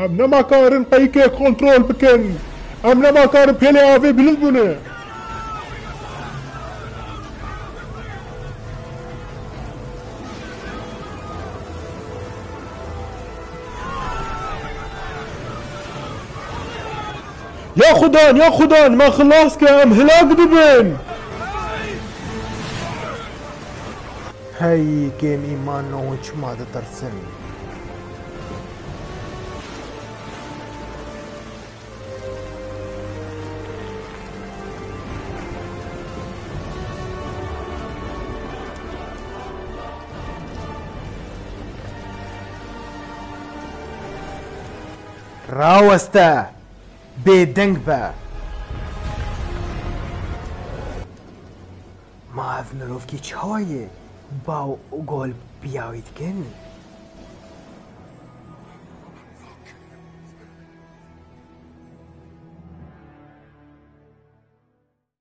ام نماکارن قیقه کنترل بکن ام نماکارن پیلی آوی بلند بونه یا خدان ما خلاص که ام هلاک دبن هی گیم ایمان نو چما ده ترسن راوسته بێدەنگ بە ماڤ مرۆڤکی چاوایە باو گۆل بیاویتکن